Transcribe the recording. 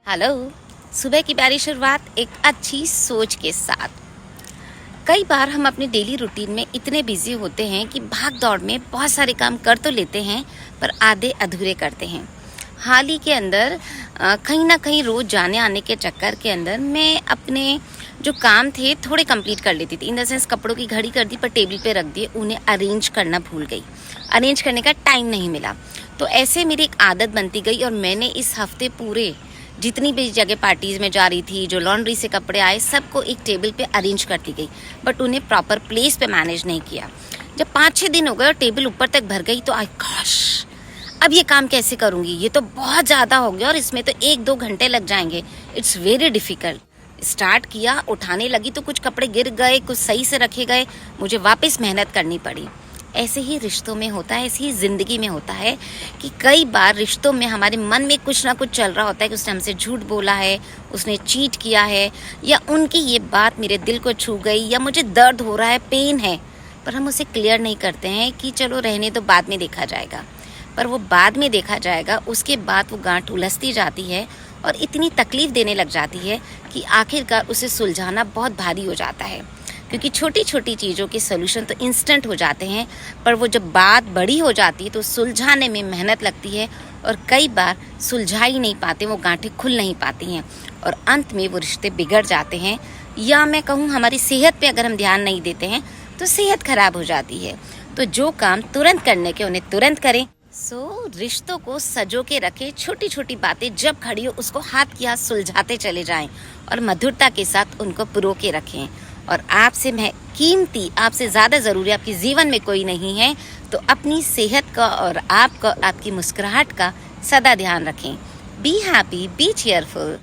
Hello. सुबह की प्यारी शुरुआत एक अच्छी सोच के साथ। कई बार हम अपने डेली रूटीन में इतने बिजी होते हैं कि भाग दौड़ में बहुत सारे काम कर तो लेते हैं पर आधे अधूरे करते हैं। हाल ही के अंदर कहीं ना कहीं रोज जाने आने के चक्कर के अंदर मैं अपने जो काम थे थोड़े कंप्लीट कर लेती थी। इन द सेंस कपड़ों की घड़ी कर दी पर टेबल पे रख दिए, उन्हें अरेंज करना भूल गई। अरेंज करने का टाइम नहीं मिला, तो ऐसे मेरी एक आदत बनती गई और मैंने इस हफ्ते पूरे जितनी भी जगह पार्टीज में जा रही थी, जो लॉन्ड्री से कपड़े आए, सबको एक टेबल पे अरेंज करती गई, बट उन्हें प्रॉपर प्लेस पे मैनेज नहीं किया। जब 5-6 दिन हो गए और टेबल ऊपर तक भर गई तो आई गॉश, अब ये काम कैसे करूँगी, ये तो बहुत ज़्यादा हो गया और इसमें तो 1-2 घंटे लग जाएंगे। It's very difficult. स्टार्ट किया, उठाने लगी तो कुछ कपड़े गिर गए, कुछ सही से रखे गए, मुझे वापस मेहनत करनी पड़ी। ऐसे ही रिश्तों में होता है, ऐसे ही ज़िंदगी में होता है कि कई बार रिश्तों में हमारे मन में कुछ ना कुछ चल रहा होता है कि उसने हमसे झूठ बोला है, उसने चीट किया है, या उनकी ये बात मेरे दिल को छू गई, या मुझे दर्द हो रहा है, पेन है, पर हम उसे क्लियर नहीं करते हैं कि चलो रहने दो, बाद में देखा जाएगा। पर वो बाद में देखा जाएगा, उसके बाद वो गांठ उलझती जाती है और इतनी तकलीफ़ देने लग जाती है कि आखिरकार उसे सुलझाना बहुत भारी हो जाता है। क्योंकि छोटी छोटी चीज़ों के सलूशन तो इंस्टेंट हो जाते हैं, पर वो जब बात बड़ी हो जाती है तो सुलझाने में मेहनत लगती है और कई बार सुलझा ही नहीं पाते, वो गांठें खुल नहीं पाती हैं और अंत में वो रिश्ते बिगड़ जाते हैं। या मैं कहूँ हमारी सेहत पे अगर हम ध्यान नहीं देते हैं तो सेहत खराब हो जाती है। तो जो काम तुरंत करने के उन्हें तुरंत करें। रिश्तों को सजो के रखें, छोटी छोटी बातें जब खड़ी हो उसको हाथ की हाथ सुलझाते चले जाएं और मधुरता के साथ उनको पुरो के रखें। और आपसे मैं कीमती, आपसे ज़्यादा ज़रूरी आपके जीवन में कोई नहीं है, तो अपनी सेहत का और आपका, आपकी मुस्कुराहट का सदा ध्यान रखें। Be happy, B cheerful.